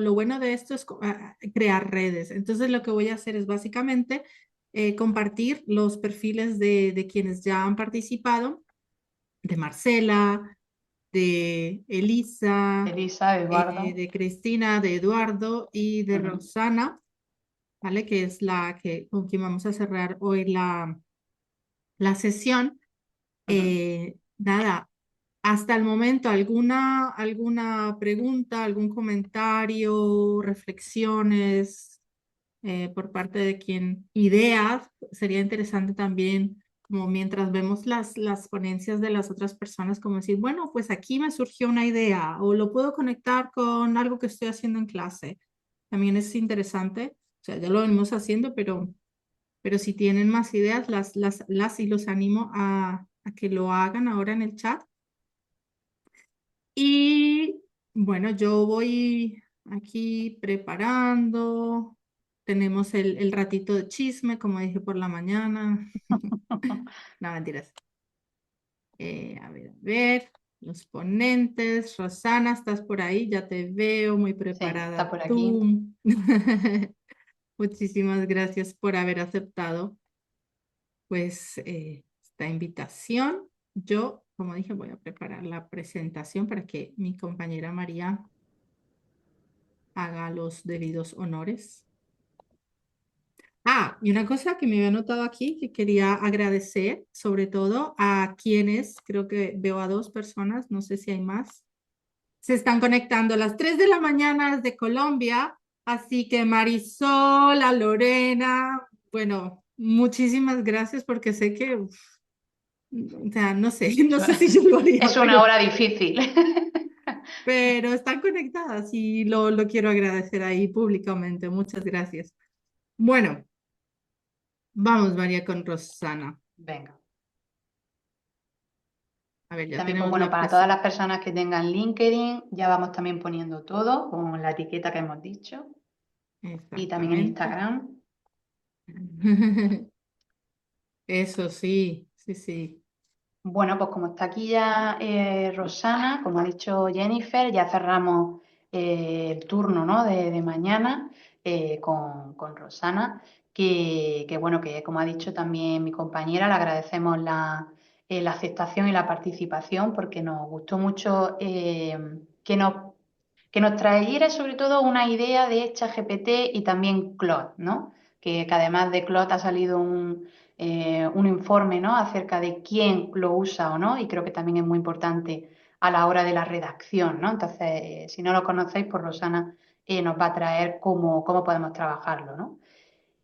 Lo bueno de esto es crear redes. Entonces lo que voy a hacer es básicamente compartir los perfiles de quienes ya han participado, de Marcela, de Elisa, Elisa, Eduardo. de Cristina, de Eduardo y de Ujú, Rosana, ¿vale? Que es la que con quien vamos a cerrar hoy la sesión. ujú. Nada, hasta el momento, ¿alguna pregunta, algún comentario, reflexiones por parte de quien? Ideas, sería interesante también, como mientras vemos las ponencias de las otras personas, como decir, bueno, pues aquí me surgió una idea o lo puedo conectar con algo que estoy haciendo en clase. También es interesante, o sea, ya lo venimos haciendo, pero si tienen más ideas, las y los animo a que lo hagan ahora en el chat. Y bueno, yo voy aquí preparando. Tenemos el ratito de chisme, como dije por la mañana. No, mentiras. A ver. Los ponentes. Rosana, estás por ahí, ya te veo muy Sí, está preparada por aquí. tú. Muchísimas gracias por haber aceptado pues esta invitación. Yo, como dije, voy a preparar la presentación para que mi compañera María haga los debidos honores. Ah, y una cosa que me había notado aquí que quería agradecer, sobre todo a quienes, creo que veo a dos personas, no sé si hay más, se están conectando a las 3 de la mañana desde Colombia, así que Marisol, a Lorena, bueno, muchísimas gracias porque sé que, uf, o sea, no sé, no Eso- sé si yo lo haría, Es una hora difícil. pero están conectadas y lo quiero agradecer ahí públicamente. Muchas gracias. Bueno. Vamos, María, con Rosana. Venga. A ver, Y ya también, pues tenemos bueno, la para todas las presentación. personas que tengan LinkedIn, ya vamos también poniendo todo con la etiqueta que hemos dicho. Y también en Exactamente. Instagram. Eso sí, sí, sí. Bueno, pues como está aquí ya Rosana, como ha dicho Jennifer, ya cerramos el turno, ¿no? de mañana con Rosana, bueno, que como ha dicho también mi compañera, le agradecemos la aceptación y la participación porque nos gustó mucho que nos trajera sobre todo una idea de ChatGPT y también Claude, ¿no? Que además de Claude ha salido un informe, ¿no? Acerca de quién lo usa o no, y creo que también es muy importante a la hora de la redacción, ¿no? Entonces, si no lo conocéis, pues Rosana nos va a traer cómo podemos trabajarlo, ¿no?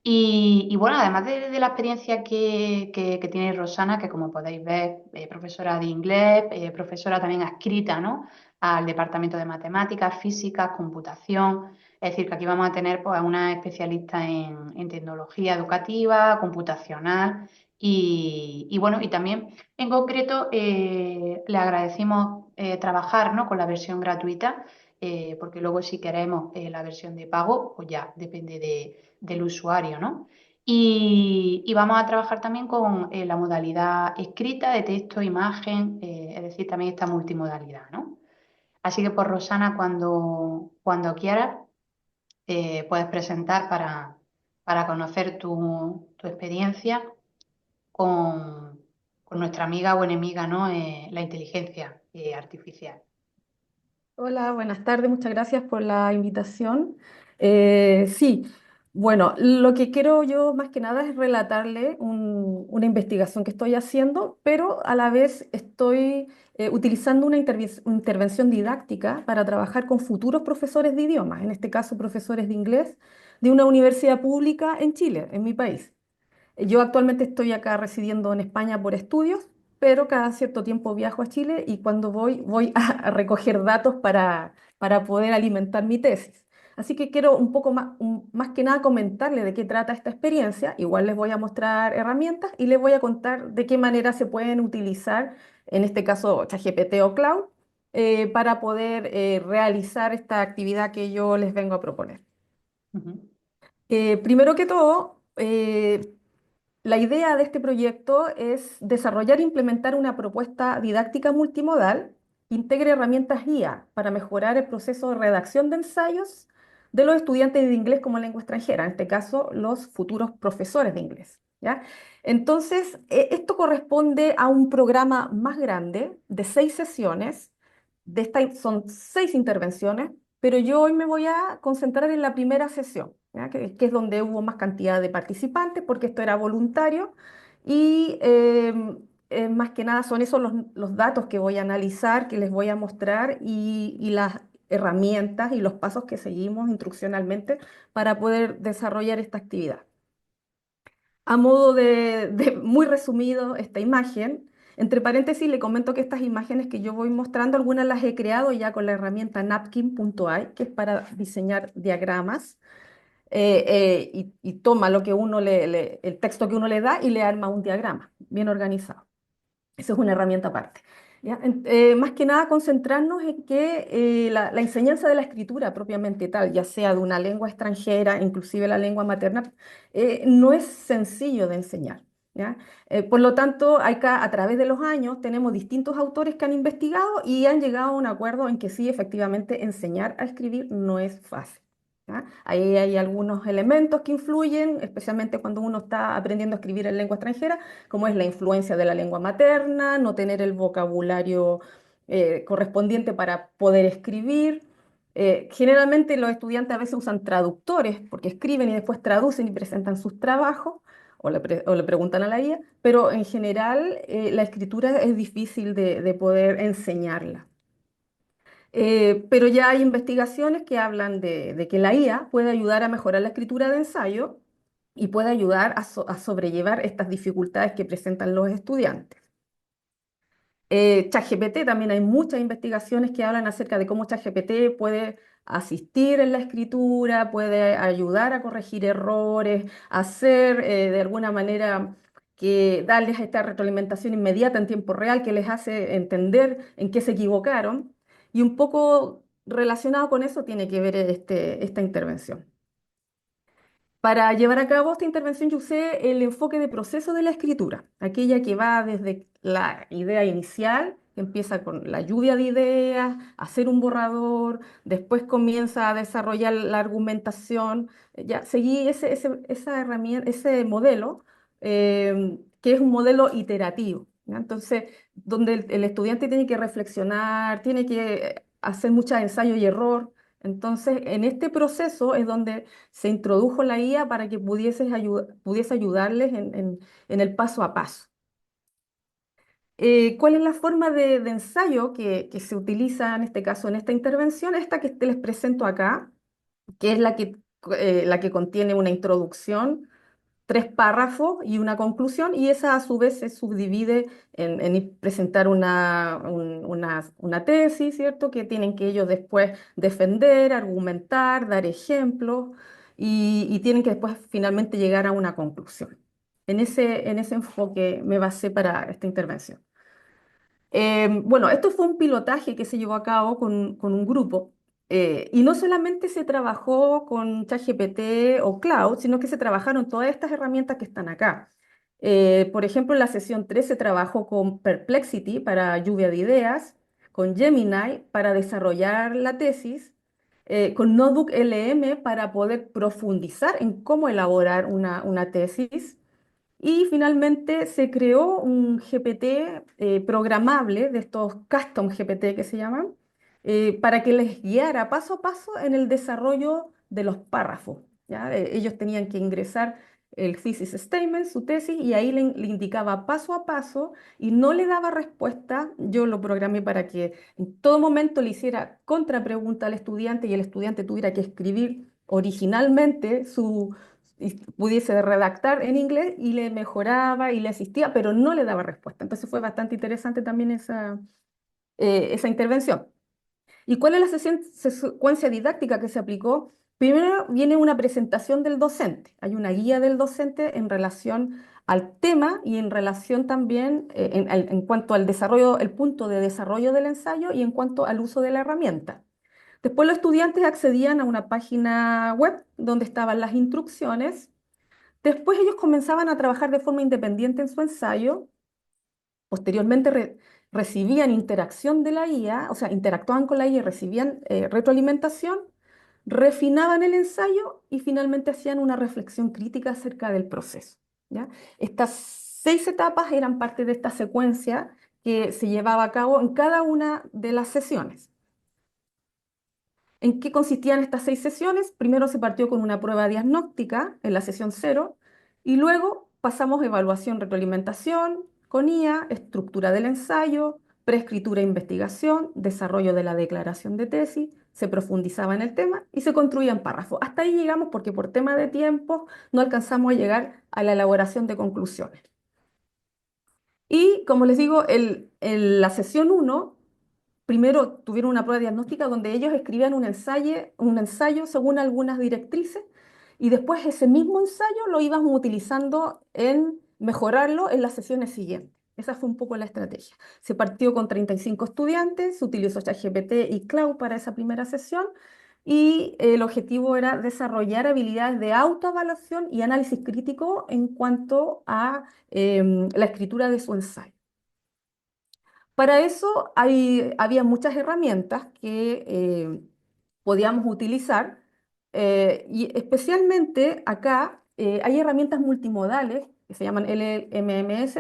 Y bueno, además de la experiencia que tiene Rosana, que como podéis ver, profesora de inglés, profesora también adscrita, ¿no? Al Departamento de Matemáticas, Físicas, Computación. Es decir, que aquí vamos a tener pues, a una especialista en tecnología educativa, computacional y bueno, y también en concreto le agradecimos trabajar, ¿no? Con la versión gratuita, porque luego si queremos la versión de pago, pues ya depende del usuario, ¿no? Y vamos a trabajar también con la modalidad escrita de texto, imagen, es decir, también esta multimodalidad, ¿no? Así que, por Rosana, cuando quieras, puedes presentar para conocer tu experiencia con nuestra amiga o enemiga, ¿no? La inteligencia artificial. Hola, buenas tardes, muchas gracias por la invitación. Sí, bueno, lo que quiero yo más que nada es relatarle una investigación que estoy haciendo, pero a la vez estoy utilizando una intervención didáctica para trabajar con futuros profesores de idiomas, en este caso profesores de inglés, de una universidad pública en Chile, en mi país. Yo actualmente estoy acá residiendo en España por estudios, pero cada cierto tiempo viajo a Chile y cuando voy a recoger datos para poder alimentar mi tesis. Así que quiero un poco más, más que nada comentarle de qué trata esta experiencia. Igual les voy a mostrar herramientas y les voy a contar de qué manera se pueden utilizar, en este caso ChatGPT o Cloud, para poder realizar esta actividad que yo les vengo a proponer. Ujú. Primero que todo, la idea de este proyecto es desarrollar e implementar una propuesta didáctica multimodal que integre herramientas guía para mejorar el proceso de redacción de ensayos de los estudiantes de inglés como lengua extranjera, en este caso los futuros profesores de inglés. ¿Ya? Entonces, esto corresponde a un programa más grande de 6 sesiones, son 6 intervenciones, pero yo hoy me voy a concentrar en la primera sesión, ¿ya? Que es donde hubo más cantidad de participantes, porque esto era voluntario y más que nada son esos los datos que voy a analizar, que les voy a mostrar y las herramientas y los pasos que seguimos instruccionalmente para poder desarrollar esta actividad. A modo de muy resumido esta imagen, entre paréntesis le comento que estas imágenes que yo voy mostrando, algunas las he creado ya con la herramienta napkin.ai, que es para diseñar diagramas, y toma lo que el texto que uno le da y le arma un diagrama bien organizado. Esa es una herramienta aparte. ¿Ya? Más que nada concentrarnos en que la enseñanza de la escritura propiamente tal, ya sea de una lengua extranjera, inclusive la lengua materna, no es sencillo de enseñar. ¿Ya? Por lo tanto, a través de los años tenemos distintos autores que han investigado y han llegado a un acuerdo en que sí, efectivamente, enseñar a escribir no es fácil. ¿Ya? Ahí hay algunos elementos que influyen, especialmente cuando uno está aprendiendo a escribir en lengua extranjera, como es la influencia de la lengua materna, no tener el vocabulario correspondiente para poder escribir. Generalmente los estudiantes a veces usan traductores porque escriben y después traducen y presentan sus trabajos o le preguntan a la guía, pero en general la escritura es difícil de poder enseñarla. Pero ya hay investigaciones que hablan de que la IA puede ayudar a mejorar la escritura de ensayo y puede ayudar a sobrellevar estas dificultades que presentan los estudiantes. ChatGPT, también hay muchas investigaciones que hablan acerca de cómo ChatGPT puede asistir en la escritura, puede ayudar a corregir errores, hacer de alguna manera que darles esta retroalimentación inmediata en tiempo real que les hace entender en qué se equivocaron. Y un poco relacionado con eso tiene que ver esta intervención. Para llevar a cabo esta intervención yo usé el enfoque de proceso de la escritura, aquella que va desde la idea inicial, que empieza con la lluvia de ideas, hacer un borrador, después comienza a desarrollar la argumentación. Ya seguí esa herramienta, ese modelo, que es un modelo iterativo, ¿ya? Entonces, donde el estudiante tiene que reflexionar, tiene que hacer muchos ensayo y error. Entonces, en este proceso es donde se introdujo la IA para que pudiese ayudarles en el paso a paso. ¿Cuál es la forma de ensayo que se utiliza en este caso, en esta intervención? Esta que les presento acá, que es la que contiene una introducción, 3 párrafos y una conclusión, y esa a su vez se subdivide en presentar una tesis, ¿cierto? Que tienen que ellos después defender, argumentar, dar ejemplos, y tienen que después finalmente llegar a una conclusión. En ese enfoque me basé para esta intervención. Bueno, esto fue un pilotaje que se llevó a cabo con un grupo. Y no solamente se trabajó con ChatGPT o Cloud, sino que se trabajaron todas estas herramientas que están acá. Por ejemplo, en la sesión 3 se trabajó con Perplexity para lluvia de ideas, con Gemini para desarrollar la tesis, con Notebook LM para poder profundizar en cómo elaborar una tesis, y finalmente se creó un GPT programable, de estos custom GPT que se llaman, para que les guiara paso a paso en el desarrollo de los párrafos. ¿Ya? Ellos tenían que ingresar el thesis statement, su tesis, y ahí le indicaba paso a paso y no le daba respuesta. Yo lo programé para que en todo momento le hiciera contrapregunta al estudiante y el estudiante tuviera que escribir originalmente y pudiese redactar en inglés y le mejoraba y le asistía, pero no le daba respuesta. Entonces fue bastante interesante también esa intervención. ¿Y cuál es la secuencia didáctica que se aplicó? Primero viene una presentación del docente. Hay una guía del docente en relación al tema y en relación también en cuanto al desarrollo, el punto de desarrollo del ensayo y en cuanto al uso de la herramienta. Después los estudiantes accedían a una página web donde estaban las instrucciones. Después ellos comenzaban a trabajar de forma independiente en su ensayo. Posteriormente recibían interacción de la IA, o sea, interactuaban con la IA y recibían retroalimentación, refinaban el ensayo y finalmente hacían una reflexión crítica acerca del proceso, ¿ya? Estas 6 etapas eran parte de esta secuencia que se llevaba a cabo en cada una de las sesiones. ¿En qué consistían estas 6 sesiones? Primero se partió con una prueba diagnóstica en la sesión 0 y luego pasamos a evaluación, retroalimentación con IA, estructura del ensayo, preescritura e investigación, desarrollo de la declaración de tesis, se profundizaba en el tema y se construían párrafos. Hasta ahí llegamos porque por tema de tiempo no alcanzamos a llegar a la elaboración de conclusiones. Y como les digo, la sesión 1 primero tuvieron una prueba diagnóstica donde ellos escribían un ensayo según algunas directrices y después ese mismo ensayo lo iban utilizando en mejorarlo en las sesiones siguientes. Esa fue un poco la estrategia. Se partió con 35 estudiantes, se utilizó ChatGPT y Cloud para esa primera sesión y el objetivo era desarrollar habilidades de autoevaluación y análisis crítico en cuanto a la escritura de su ensayo. Para eso había muchas herramientas que podíamos utilizar y especialmente acá hay herramientas multimodales que se llaman LMMS,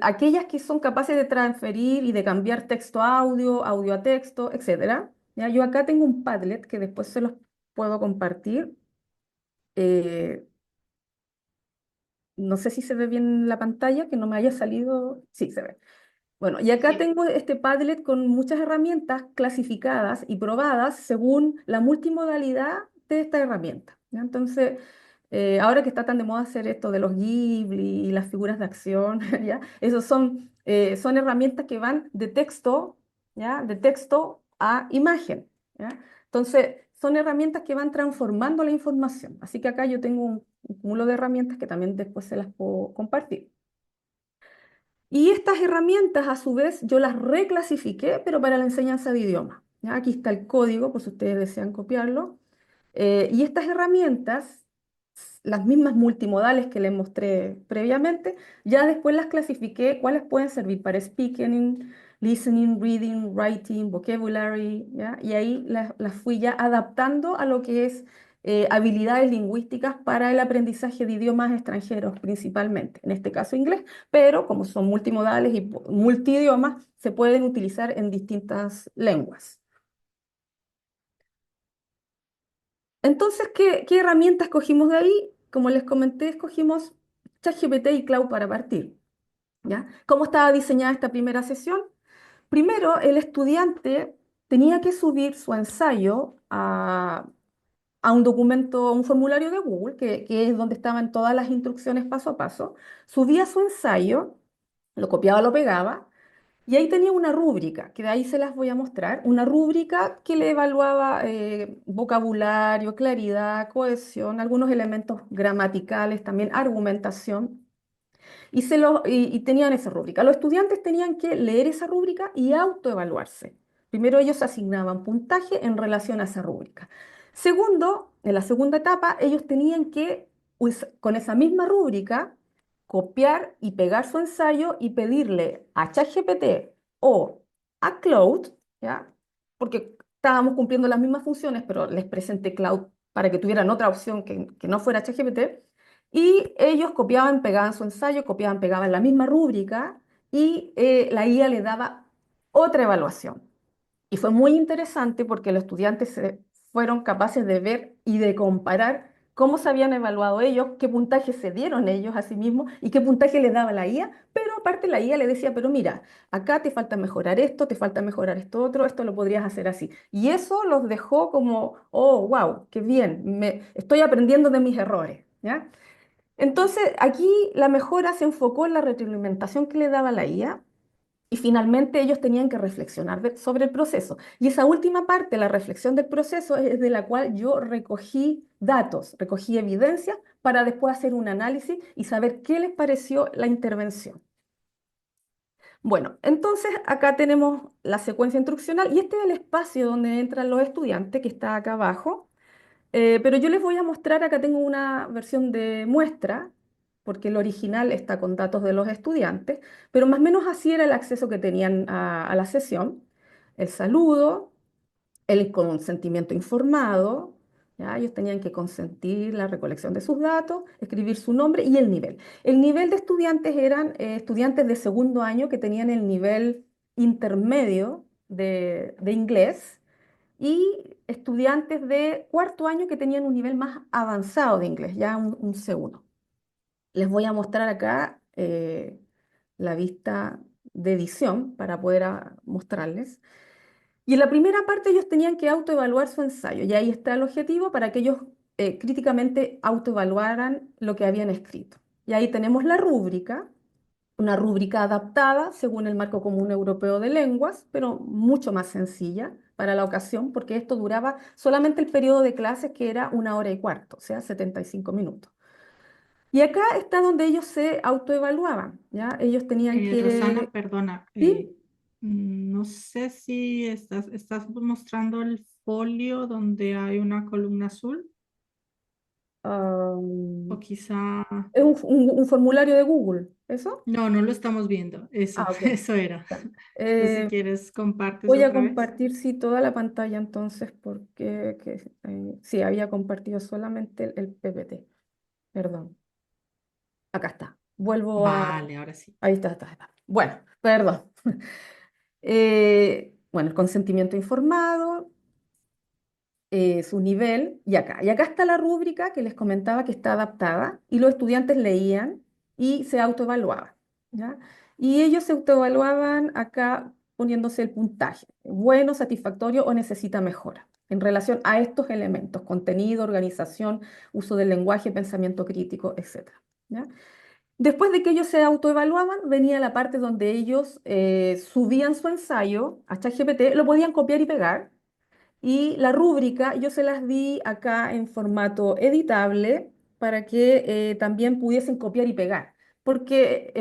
aquellas que son capaces de transferir y de cambiar texto a audio, audio a texto, etcétera. ¿Ya? Yo acá tengo un Padlet que después se los puedo compartir. Eh, no sé si se ve bien la pantalla, que no me haya salido. Sí, se ve. Bueno, y acá Sí. tengo este Padlet con muchas herramientas clasificadas y probadas según la multimodalidad de esta herramienta, ¿ya? Entonces, ahora que está tan de moda hacer esto de los Ghibli y las figuras de acción, ¿ya? Esos son herramientas que van de texto, ¿ya? De texto a imagen, ¿ya? Entonces, son herramientas que van transformando la información. Así que acá yo tengo un cúmulo de herramientas que también después se las puedo compartir. Y estas herramientas, a su vez, yo las reclasifiqué, pero para la enseñanza de idioma. ¿Ya? Aquí está el código, por si ustedes desean copiarlo. Y estas herramientas, las mismas multimodales que les mostré previamente, ya después las clasifiqué cuáles pueden servir para speaking, listening, reading, writing, vocabulary, ¿ya? Y ahí las fui ya adaptando a lo que es habilidades lingüísticas para el aprendizaje de idiomas extranjeros principalmente, en este caso inglés, pero como son multimodales y multidiomas, se pueden utilizar en distintas lenguas. Entonces, ¿qué herramientas cogimos de ahí? Como les comenté, escogimos ChatGPT y Cloud para partir, ¿ya? ¿Cómo estaba diseñada esta primera sesión? Primero, el estudiante tenía que subir su ensayo a un documento, a un formulario de Google, que es donde estaban todas las instrucciones paso a paso. Subía su ensayo, lo copiaba, lo pegaba, y ahí tenía una rúbrica, que de ahí se las voy a mostrar, una rúbrica que le evaluaba vocabulario, claridad, cohesión, algunos elementos gramaticales, también argumentación. Y tenían esa rúbrica. Los estudiantes tenían que leer esa rúbrica y autoevaluarse. Primero ellos asignaban puntaje en relación a esa rúbrica. Segundo, en la segunda etapa, ellos tenían que, con esa misma rúbrica, copiar y pegar su ensayo y pedirle a ChatGPT o a Claude, ¿ya? Porque estábamos cumpliendo las mismas funciones, pero les presenté Claude para que tuvieran otra opción que no fuera ChatGPT y ellos copiaban, pegaban su ensayo, copiaban, pegaban la misma rúbrica y la IA le daba otra evaluación. Y fue muy interesante porque los estudiantes fueron capaces de ver y de comparar cómo se habían evaluado ellos, qué puntaje se dieron ellos a sí mismos y qué puntaje les daba la IA, pero aparte la IA le decía, pero mira, acá te falta mejorar esto, te falta mejorar esto otro, esto lo podrías hacer así. Y eso los dejó como, oh, wow, qué bien, estoy aprendiendo de mis errores, ¿ya? Entonces, aquí la mejora se enfocó en la retroalimentación que le daba la IA y finalmente ellos tenían que reflexionar sobre el proceso. Y esa última parte, la reflexión del proceso, es de la cual yo recogí datos, recogí evidencia para después hacer un análisis y saber qué les pareció la intervención. Bueno, entonces acá tenemos la secuencia instruccional y este es el espacio donde entran los estudiantes que está acá abajo. Pero yo les voy a mostrar, acá tengo una versión de muestra, porque el original está con datos de los estudiantes, pero más o menos así era el acceso que tenían a la sesión. El saludo, el consentimiento informado, ¿ya? Ellos tenían que consentir la recolección de sus datos, escribir su nombre y el nivel. El nivel de estudiantes eran estudiantes de segundo año que tenían el nivel intermedio de inglés y estudiantes de cuarto año que tenían un nivel más avanzado de inglés, ya un C1. Les voy a mostrar acá la vista de edición para poder mostrarles. Y en la primera parte ellos tenían que autoevaluar su ensayo, y ahí está el objetivo para que ellos críticamente autoevaluaran lo que habían escrito. Y ahí tenemos la rúbrica, una rúbrica adaptada según el Marco Común Europeo de Lenguas, pero mucho más sencilla para la ocasión, porque esto duraba solamente el periodo de clases, que era 1 hora y cuarto, o sea, 75 minutos. Y acá está donde ellos se autoevaluaban, ¿ya? Ellos tenían Rosana, que... perdona, ¿Sí? no sé si estás mostrando el folio donde hay una columna azul o Am, quizá... es un formulario de Google, ¿eso? No, no lo estamos viendo. Eso, Ah, ok. eso era. Ya. Entonces, si Eh, quieres, compartes Voy a otra vez. compartir, sí, toda la pantalla entonces, porque sí, había compartido solamente el PPT. Perdón. Acá está. Vuelvo a... Vale, ahora sí. Ahí está, está, está. Bueno, perdón. Bueno, el consentimiento informado, su nivel, y acá. Y acá está la rúbrica que les comentaba que está adaptada, y los estudiantes leían y se autoevaluaban, ¿ya? Y ellos se autoevaluaban acá poniéndose el puntaje, bueno, satisfactorio o necesita mejora, en relación a estos elementos: contenido, organización, uso del lenguaje, pensamiento crítico, etcétera, ¿ya? Después de que ellos se autoevaluaban, venía la parte donde ellos subían su ensayo a ChatGPT, lo podían copiar y pegar, y la rúbrica yo se las di acá en formato editable para que también pudiesen copiar y pegar. Porque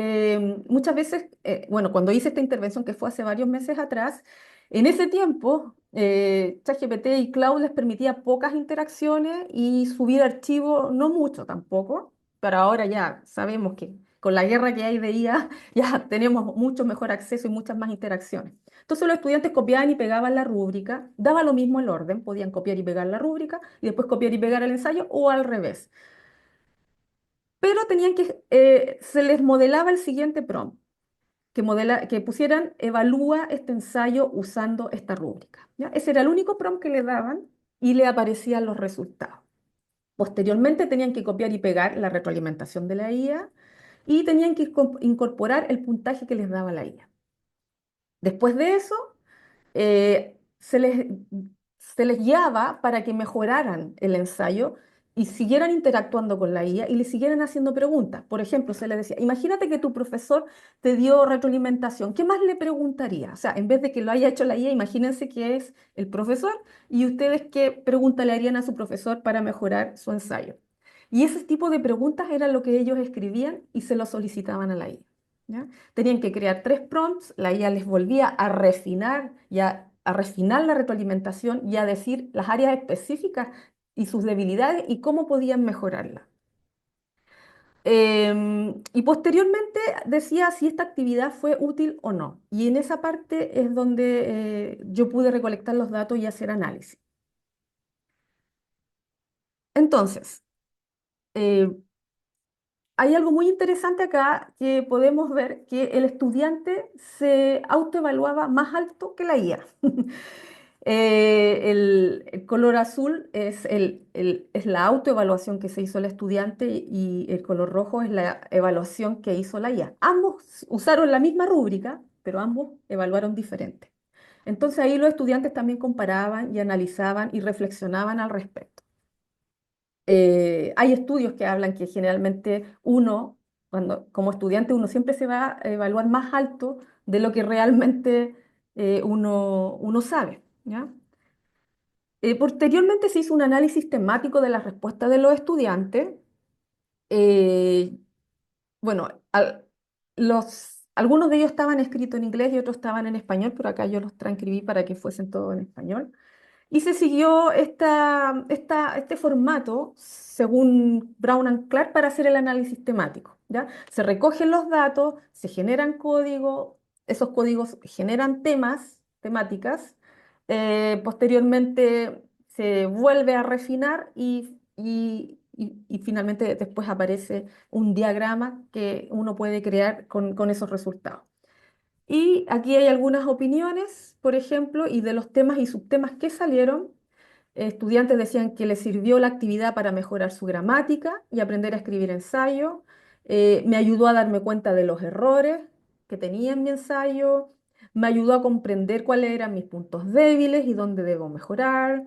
muchas veces, bueno, cuando hice esta intervención que fue hace varios meses atrás, en ese tiempo ChatGPT y Cloud les permitía pocas interacciones y subir archivos no mucho tampoco, pero ahora ya sabemos que con la guerra que hay de IA ya tenemos mucho mejor acceso y muchas más interacciones. Entonces los estudiantes copiaban y pegaban la rúbrica, daba lo mismo el orden, podían copiar y pegar la rúbrica y después copiar y pegar el ensayo o al revés. Pero tenían que, se les modelaba el siguiente prompt, que pusieran evalúa este ensayo usando esta rúbrica, ¿ya? Ese era el único prompt que le daban y le aparecían los resultados. Posteriormente tenían que copiar y pegar la retroalimentación de la IA y tenían que incorporar el puntaje que les daba la IA. Después de eso, eh, se les, se les guiaba para que mejoraran el ensayo y siguieran interactuando con la IA y le siguieran haciendo preguntas. Por ejemplo, se les decía, imagínate que tu profesor te dio retroalimentación, ¿qué más le preguntaría? O sea, en vez de que lo haya hecho la IA, imagínense que es el profesor y ustedes qué pregunta le harían a su profesor para mejorar su ensayo. Y ese tipo de preguntas eran lo que ellos escribían y se lo solicitaban a la IA. ¿Ya? Tenían que crear 3 prompts, la IA les volvía a refinar y a refinar la retroalimentación y a decir las áreas específicas y sus debilidades y cómo podían mejorarla. Y posteriormente decía si esta actividad fue útil o no. Y en esa parte es donde yo pude recolectar los datos y hacer análisis. Entonces, eh, hay algo muy interesante acá que podemos ver que el estudiante se autoevaluaba más alto que la IA. El color azul es, es la autoevaluación que se hizo el estudiante y el color rojo es la evaluación que hizo la IA. Ambos usaron la misma rúbrica, pero ambos evaluaron diferente. Entonces ahí los estudiantes también comparaban y analizaban y reflexionaban al respecto. Hay estudios que hablan que generalmente uno, cuando, como estudiante, uno siempre se va a evaluar más alto de lo que realmente uno sabe, ¿ya? Posteriormente se hizo un análisis temático de las respuestas de los estudiantes. Eh, bueno, algunos de ellos estaban escritos en inglés y otros estaban en español, pero acá yo los transcribí para que fuesen todos en español. Y se siguió este formato, según Brown and Clark, para hacer el análisis temático, ¿ya? Se recogen los datos, se generan códigos, esos códigos generan temáticas, posteriormente se vuelve a refinar y finalmente después aparece un diagrama que uno puede crear con esos resultados. Y aquí hay algunas opiniones, por ejemplo, y de los temas y subtemas que salieron. Estudiantes decían que les sirvió la actividad para mejorar su gramática y aprender a escribir ensayo. Me ayudó a darme cuenta de los errores que tenía en mi ensayo. Me ayudó a comprender cuáles eran mis puntos débiles y dónde debo mejorar.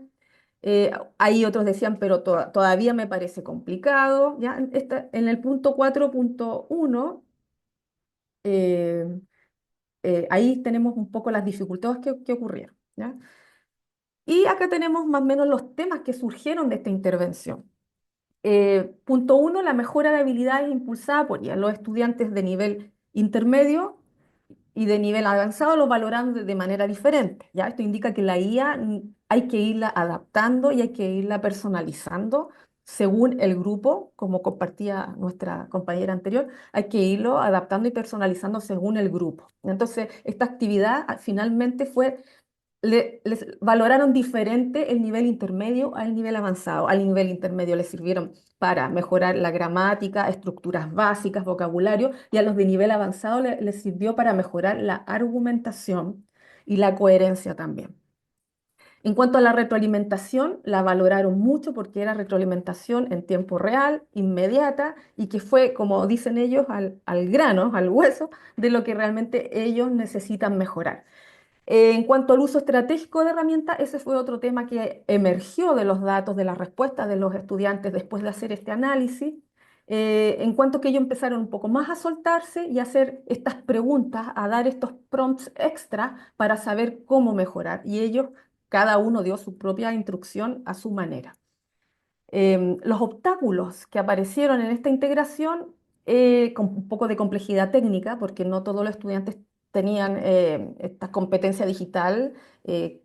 Ahí otros decían, pero todavía me parece complicado. ¿Ya? En el punto 4.1, ahí tenemos un poco las dificultades que ocurrieron. ¿Ya? Y acá tenemos más o menos los temas que surgieron de esta intervención. Punto uno, la mejora de habilidades impulsada por ya los estudiantes de nivel intermedio y de nivel avanzado lo valoran de manera diferente. ¿Ya? Esto indica que la IA hay que irla adaptando y hay que irla personalizando según el grupo, como compartía nuestra compañera anterior, hay que irlo adaptando y personalizando según el grupo. Entonces, esta actividad finalmente fue les valoraron diferente el nivel intermedio al nivel avanzado. Al nivel intermedio les sirvieron para mejorar la gramática, estructuras básicas, vocabulario, y a los de nivel avanzado les sirvió para mejorar la argumentación y la coherencia también. En cuanto a la retroalimentación, la valoraron mucho porque era retroalimentación en tiempo real, inmediata, y que fue, como dicen ellos, al grano, al hueso, de lo que realmente ellos necesitan mejorar. En cuanto al uso estratégico de herramientas, ese fue otro tema que emergió de los datos, de las respuestas de los estudiantes después de hacer este análisis, en cuanto que ellos empezaron un poco más a soltarse y a hacer estas preguntas, a dar estos prompts extra para saber cómo mejorar. Y ellos, cada uno dio su propia instrucción a su manera. Los obstáculos que aparecieron en esta integración, con un poco de complejidad técnica, porque no todos los estudiantes tenían esta competencia digital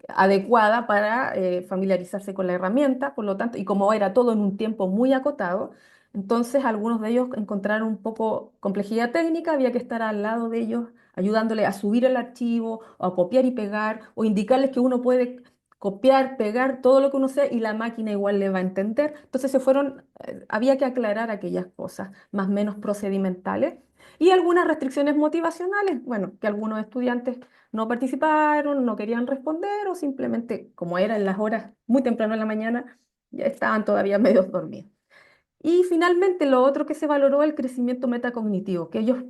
adecuada para familiarizarse con la herramienta, por lo tanto, y como era todo en un tiempo muy acotado, entonces algunos de ellos encontraron un poco complejidad técnica, había que estar al lado de ellos ayudándole a subir el archivo, o a copiar y pegar, o indicarles que uno puede copiar, pegar todo lo que uno sea y la máquina igual le va a entender. Entonces había que aclarar aquellas cosas más o menos procedimentales y algunas restricciones motivacionales, bueno, que algunos estudiantes no participaron, no querían responder o simplemente, como era en las horas muy temprano en la mañana, ya estaban todavía medio dormidos. Y finalmente, lo otro que se valoró es el crecimiento metacognitivo, que ellos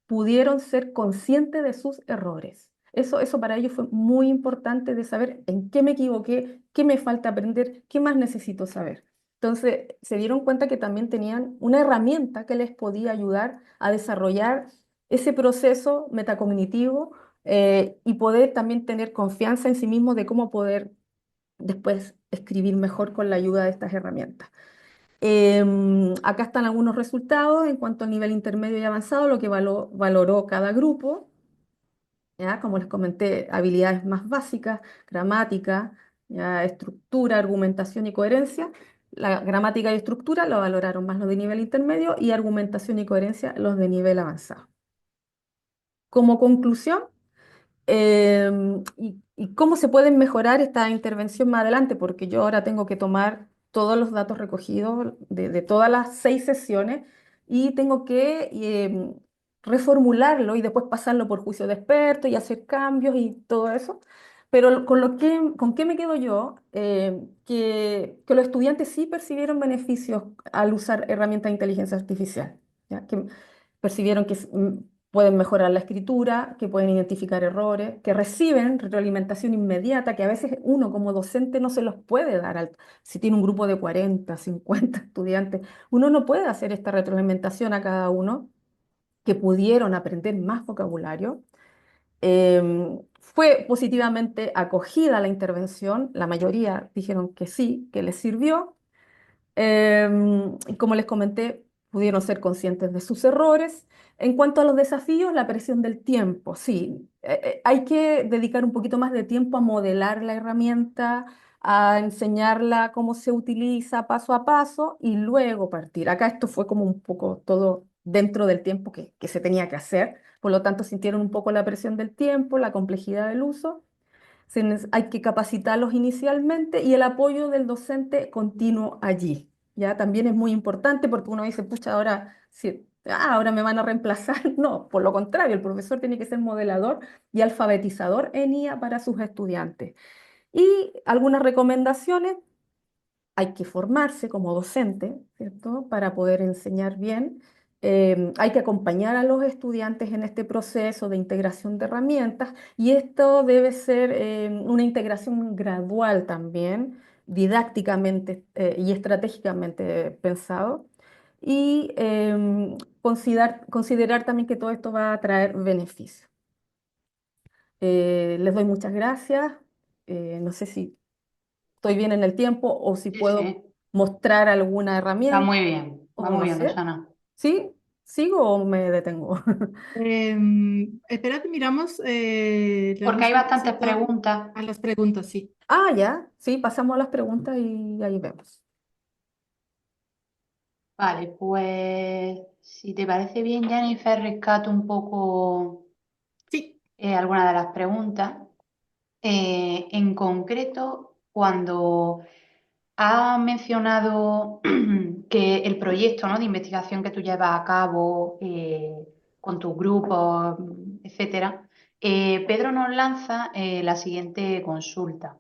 pudieron ser conscientes de sus errores. Eso para ellos fue muy importante de saber en qué me equivoqué, qué me falta aprender, qué más necesito saber. Entonces, se dieron cuenta que también tenían una herramienta que les podía ayudar a desarrollar ese proceso metacognitivo y poder también tener confianza en sí mismos de cómo poder después escribir mejor con la ayuda de estas herramientas. Acá están algunos resultados en cuanto al nivel intermedio y avanzado, lo que valoró cada grupo. ¿Ya? Como les comenté, habilidades más básicas, gramática, ¿ya? Estructura, argumentación y coherencia. La gramática y estructura lo valoraron más los de nivel intermedio y argumentación y coherencia los de nivel avanzado. Como conclusión, y cómo se pueden mejorar esta intervención más adelante, porque yo ahora tengo que tomar todos los datos recogidos de todas las 6 sesiones y tengo que reformularlo y después pasarlo por juicio de expertos y hacer cambios y todo eso. Pero ¿con qué me quedo yo? Que los estudiantes sí percibieron beneficios al usar herramientas de inteligencia artificial, ¿ya? Que percibieron que pueden mejorar la escritura, que pueden identificar errores, que reciben retroalimentación inmediata, que a veces uno como docente no se los puede dar si tiene un grupo de 40, 50 estudiantes. Uno no puede hacer esta retroalimentación a cada uno, que pudieron aprender más vocabulario. Fue positivamente acogida la intervención, la mayoría dijeron que sí, que les sirvió. Y como les comenté, pudieron ser conscientes de sus errores. En cuanto a los desafíos, la presión del tiempo, sí, hay que dedicar un poquito más de tiempo a modelar la herramienta, a enseñarla cómo se utiliza paso a paso y luego partir. Acá esto fue como un poco todo dentro del tiempo que se tenía que hacer, por lo tanto sintieron un poco la presión del tiempo, la complejidad del uso. Hay que capacitarlos inicialmente y el apoyo del docente continuo allí. Ya también es muy importante porque uno dice, pucha, ahora, sí, ahora me van a reemplazar. No, por lo contrario, el profesor tiene que ser modelador y alfabetizador en IA para sus estudiantes. Y algunas recomendaciones: hay que formarse como docente, ¿cierto? Para poder enseñar bien. Hay que acompañar a los estudiantes en este proceso de integración de herramientas y esto debe ser una integración gradual también, didácticamente y estratégicamente pensado. Y considerar también que todo esto va a traer beneficios. Les doy muchas gracias. No sé si estoy bien en el tiempo o si Sí, puedo sí, mostrar alguna herramienta va o muy bien, hacer. Rosana. ¿Sí? ¿Sigo o me detengo? Espérate, miramos, le Porque damos hay un bastantes besito preguntas. a las preguntas, sí. Ah, ya, sí, pasamos a las preguntas y ahí vemos. Vale, pues si te parece bien, Jennifer, rescato un poco Sí. algunas de las preguntas. En concreto, cuando has mencionado que el proyecto, ¿no?, de investigación que tú llevas a cabo con tus grupos, etcétera, Pedro nos lanza la siguiente consulta.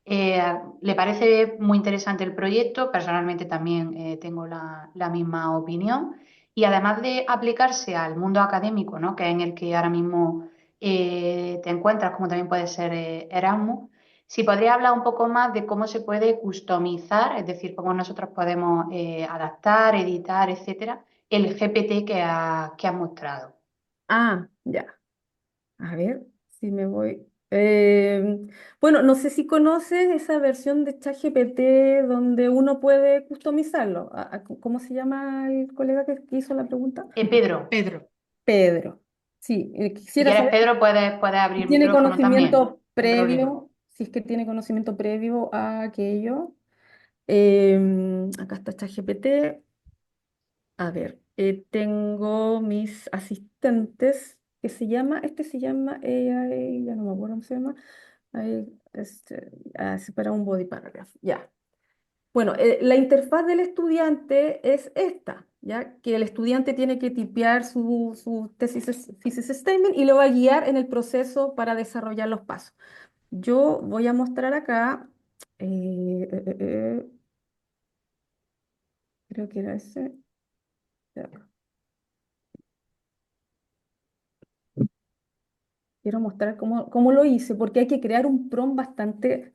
Le parece muy interesante el proyecto, personalmente también tengo la misma opinión y además de aplicarse al mundo académico, ¿no?, que es en el que ahora mismo te encuentras, como también puede ser Erasmus, si podría hablar un poco más de cómo se puede customizar, es decir, cómo nosotros podemos adaptar, editar, etcétera, el GPT que has mostrado. Ah, ya. A ver si me voy. Bueno, no sé si conoces esa versión de ChatGPT donde uno puede customizarlo. ¿Cómo se llama el colega que hizo la pregunta? Pedro, Pedro. Pedro. Sí, si quisiera quieres, saber Pedro, puedes si abrir tiene micrófono también, conocimiento sin problema. previo, si es que tiene conocimiento previo a aquello. Acá está ChatGPT. A ver, tengo mis asistentes que este se llama AI, ya no me acuerdo cómo se llama. Es para un body paragraph, ya. Bueno, la interfaz del estudiante es esta, ya que el estudiante tiene que tipear su thesis statement y lo va a guiar en el proceso para desarrollar los pasos. Yo voy a mostrar acá, eh, eh, eh, eh, creo que era ese. Ya. Quiero mostrar cómo lo hice, porque hay que crear un prompt bastante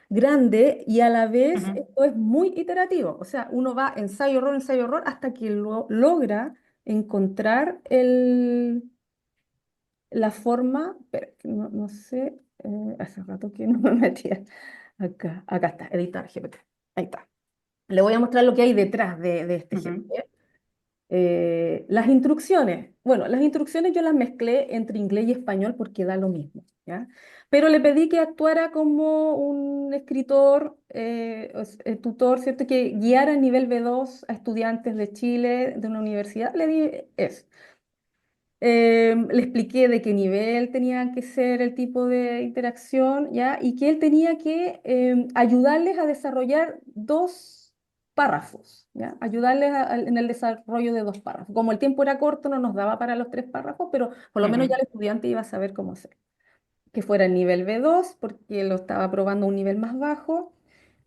grande y a la vez Ujú, esto es muy iterativo. O sea, uno va ensayo, error, hasta que logra encontrar la forma. Pero no sé, hace rato que no me metía. Acá está, editar GPT. Ahí está. Le voy a mostrar lo que hay detrás de este ujú, GPT. Las instrucciones, bueno, las instrucciones yo las mezclé entre inglés y español porque da lo mismo, ¿ya? Pero le pedí que actuara como un escritor, tutor, ¿cierto? Que guiara a nivel B2 a estudiantes de Chile, de una universidad. Le di eso. Le expliqué de qué nivel tenía que ser el tipo de interacción, ¿ya? Y que él tenía que ayudarles a desarrollar dos párrafos, ¿ya? Ayudarles en el desarrollo de dos párrafos. Como el tiempo era corto, no nos daba para los tres párrafos, pero por lo menos ya ujú. el estudiante iba a saber cómo hacer que fuera el nivel B2 porque lo estaba probando a un nivel más bajo.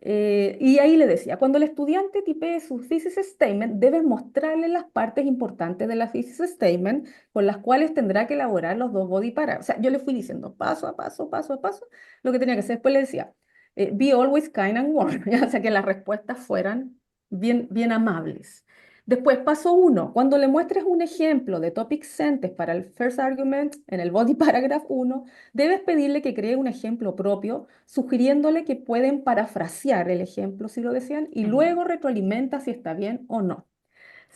Y ahí le decía, cuando el estudiante tipee su thesis statement, debes mostrarle las partes importantes de la thesis statement con las cuales tendrá que elaborar los dos body paragraphs. O sea, yo le fui diciendo paso a paso, paso a paso, lo que tenía que hacer. Después le decía, be always kind and warm, ¿ya? O sea, que las respuestas fueran bien amables. Después, paso uno, cuando le muestres un ejemplo de topic sentence para el first argument en el body paragraph uno, debes pedirle que cree un ejemplo propio, sugiriéndole que pueden parafrasear el ejemplo si lo desean y Ujú, luego retroalimenta si está bien o no.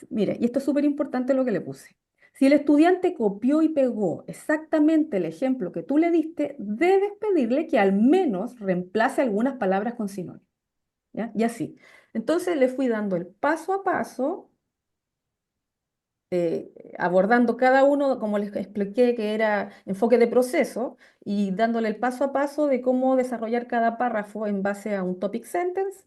Mire, y esto es súper importante lo que le puse. Si el estudiante copió y pegó exactamente el ejemplo que tú le diste, debes pedirle que al menos reemplace algunas palabras con sinónimos, ¿ya? Y así. Entonces le fui dando el paso a paso, abordando cada uno, como les expliqué, que era enfoque de proceso, y dándole el paso a paso de cómo desarrollar cada párrafo en base a un topic sentence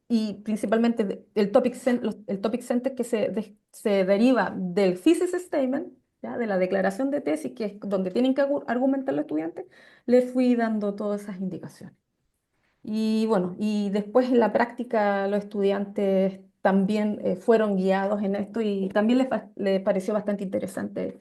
y principalmente el topic sentence que se deriva del thesis statement, ¿ya? De la declaración de tesis, que es donde tienen que argumentar los estudiantes, les fui dando todas esas indicaciones. Y bueno, y después en la práctica los estudiantes también fueron guiados en esto y también les pareció bastante interesante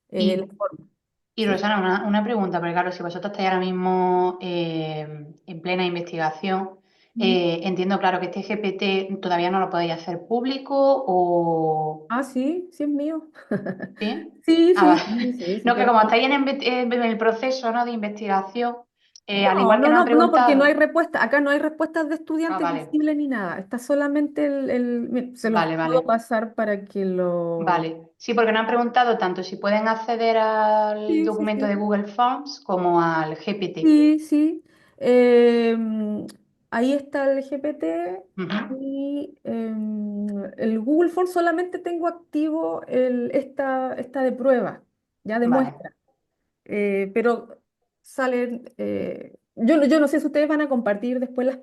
la Y, forma. y Sí. Rosana, una pregunta, porque claro, si vosotros estáis ahora mismo en plena investigación, Mm. entiendo claro que este GPT todavía no lo podéis hacer público o... Ah, sí, sí es mío. ¿Sí? Sí, Ah, sí, vale. sí, sí, sí No, que puedes. como estáis en el proceso, ¿no?, de investigación, al No, igual que no, nos no, han no, porque no hay preguntado... respuesta. Acá no hay respuestas de Ah, estudiantes vale, visibles ni nada. Está solamente mira, se los vale, puedo vale. pasar para que lo... Vale, sí, porque nos han preguntado tanto si pueden acceder al Sí, sí, documento de sí. Google Forms como al GPT. Sí, sí. Em, Ahí está el GPT Ujú. y el Google Forms solamente tengo activo esta de prueba, ya de Vale. muestra. Pero salen, yo no sé si ustedes van a compartir después las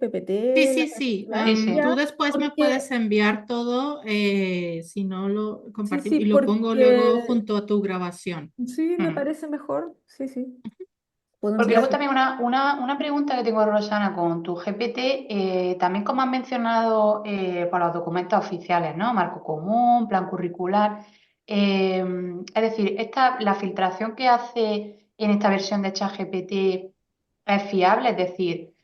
Sí, PPT, sí, sí. Sí, Tú sí. después me puedes porque, enviar todo, si no lo sí, compartimos, sí, y lo pongo luego porque junto a tu grabación. sí, me Ujú. parece mejor, sí, sí, puedo Porque luego enviar. también una pregunta que tengo, Rosana, con tu GPT, también como has mencionado por los documentos oficiales, ¿no? Marco común, plan curricular. eh, es decir, la filtración que hace en esta versión de ChatGPT es fiable, es decir,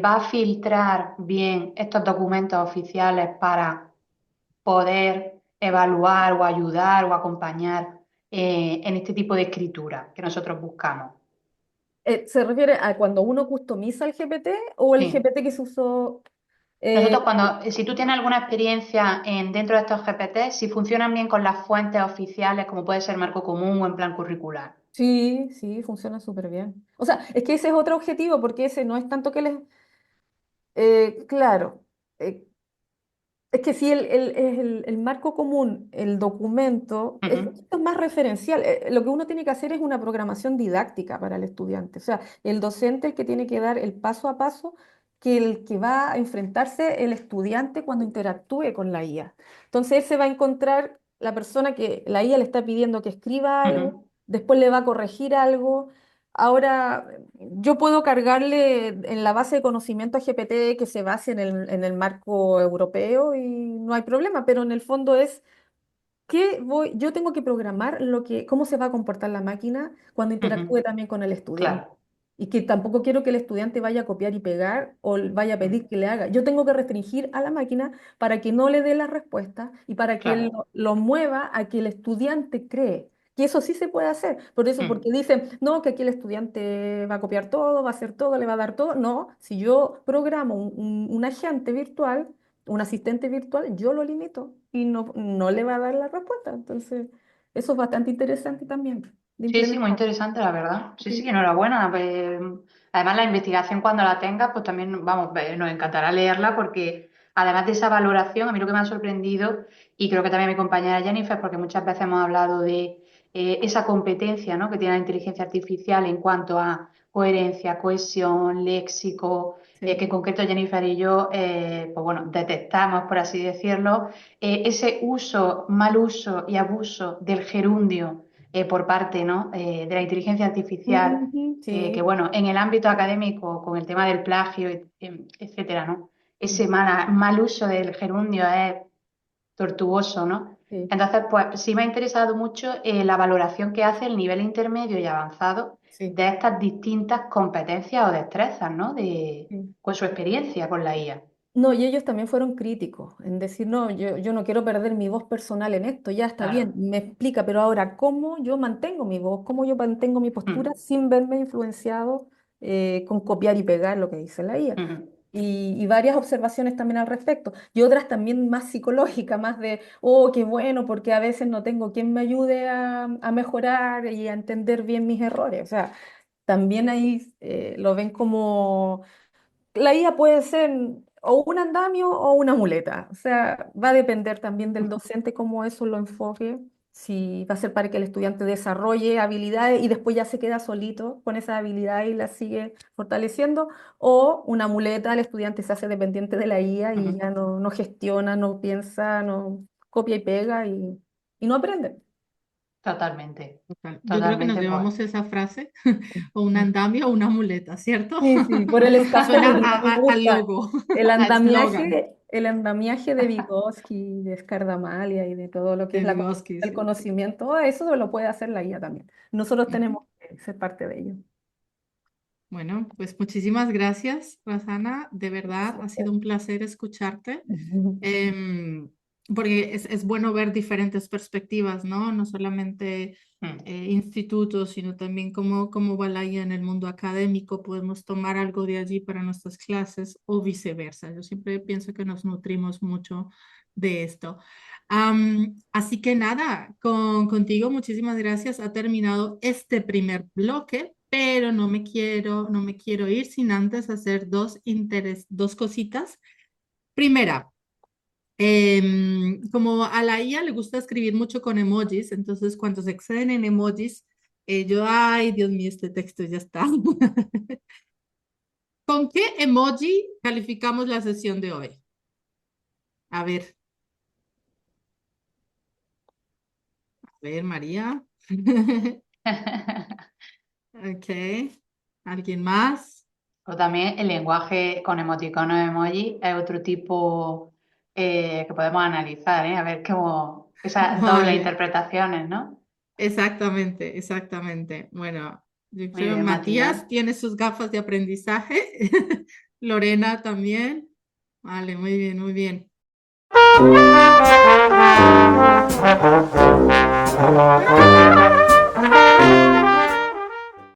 va a filtrar bien estos documentos oficiales para poder evaluar o ayudar o acompañar en este tipo de escritura que nosotros buscamos. ¿Se refiere a cuando uno customiza el GPT o el Sí. GPT que se usó? Nosotros eh, si tú tienes alguna experiencia dentro de estos GPT, si funcionan bien con las fuentes oficiales, como puede ser marco común o en plan curricular. sí, sí, funciona súper bien. O sea, es que ese es otro objetivo, porque ese no es tanto que les... claro. eh, Es que si el marco común, el documento, Ujú, esto es más referencial. Lo que uno tiene que hacer es una programación didáctica para el estudiante. O sea, el docente el que tiene que dar el paso a paso que el que va a enfrentarse el estudiante cuando interactúe con la IA. Entonces, él se va a encontrar la persona que la IA le está pidiendo que escriba algo, ujú, después le va a corregir algo. Ahora, yo puedo cargarle en la base de conocimiento a GPT que se base en el marco europeo y no hay problema, pero en el fondo es yo tengo que programar cómo se va a comportar la máquina cuando interactúe ujú. también con el estudiante. Claro. Y que tampoco quiero que el estudiante vaya a copiar y pegar o vaya a Mm, pedir que le haga. Yo tengo que restringir a la máquina para que no le dé la respuesta y para que claro. lo mueva a que el estudiante cree. Que eso sí se puede hacer. Por eso, Mm, porque dicen, no, que aquí el estudiante va a copiar todo, va a hacer todo, le va a dar todo. No, si yo programo un agente virtual, un asistente virtual, yo lo limito y no le va a dar la respuesta. Entonces, eso es bastante interesante también de sí, sí, muy implementar. interesante, la verdad. Sí, sí, Sí, enhorabuena. Pues, además, la investigación cuando la tengas, pues también, vamos, nos encantará leerla porque además de esa valoración, a mí lo que me ha sorprendido, y creo que también a mi compañera Jennifer, porque muchas veces hemos hablado de esa competencia, ¿no?, que tiene la inteligencia artificial en cuanto a coherencia, cohesión, léxico, que sí. en concreto Jennifer y yo, pues bueno, detectamos, por así decirlo, ese uso, mal uso y abuso del gerundio por parte, ¿no?, de la inteligencia artificial, Ujú, que sí, bueno, en el ámbito académico, con el tema del plagio, etcétera, ¿no? mm, Ese mal uso del gerundio es tortuoso, ¿no? sí, Entonces, pues sí me ha interesado mucho la valoración que hace el nivel intermedio y avanzado sí, de estas distintas competencias o destrezas, ¿no? sí. Con su experiencia con la IA. No, y ellos también fueron críticos en decir, no, yo no quiero perder mi voz personal en esto, ya está bien, Claro. me explica, pero ahora, ¿cómo yo mantengo mi voz? ¿Cómo yo mantengo mi postura Mm, sin verme influenciado con copiar y pegar lo que dice la IA? mm. y varias observaciones también al respecto. Y otras también más psicológicas, más de, oh, qué bueno, porque a veces no tengo quien me ayude a mejorar y a entender bien mis errores. O sea, también ahí lo ven como la IA puede ser o un andamio o una muleta. O sea, va a depender también del docente cómo eso lo enfoque. Si va a ser para que el estudiante desarrolle habilidades y después ya se queda solito con esas habilidades y las sigue fortaleciendo, o una muleta, el estudiante se hace dependiente de la IA y Ujú. ya no gestiona, no piensa, no copia y pega y no aprende. Totalmente, Total. Yo creo que nos totalmente, pues. llevamos esa frase, o un andamio o una muleta, ¿cierto? Sí, sí, por el Suena scaffolding, me al gusta. logo, a eslogan El andamiaje de Vygotsky, de Skardamalia y de todo lo que es de la Vygotsky, el sí. conocimiento, eso lo puede hacer la IA también. Nosotros Ujú. tenemos que ser parte de ello. Bueno, pues muchísimas gracias, Rosana. De verdad, ha sido Súper. un placer escucharte. Em, Porque es bueno ver diferentes perspectivas, ¿no? No solamente Mm. institutos, sino también cómo va la IA en el mundo académico. Podemos tomar algo de allí para nuestras clases o viceversa. Yo siempre pienso que nos nutrimos mucho de esto. Así que nada, contigo muchísimas gracias. Ha terminado este primer bloque, pero no me quiero ir sin antes hacer dos cositas. Primera, como a la IA le gusta escribir mucho con emojis, entonces cuando se exceden en emojis, ay, Dios mío, este texto ya está. ¿Con qué emoji calificamos la sesión de hoy? A ver, María. Ok. ¿Alguien más? O también el lenguaje con emoticonos emoji es otro tipo que podemos analizar, ¿eh? A ver cómo esas dobles Vale. interpretaciones, ¿no? Exactamente, exactamente. Bueno, yo Muy creo bien, Matías. Matías tiene sus gafas de aprendizaje. Lorena también. Vale, muy bien, muy bien.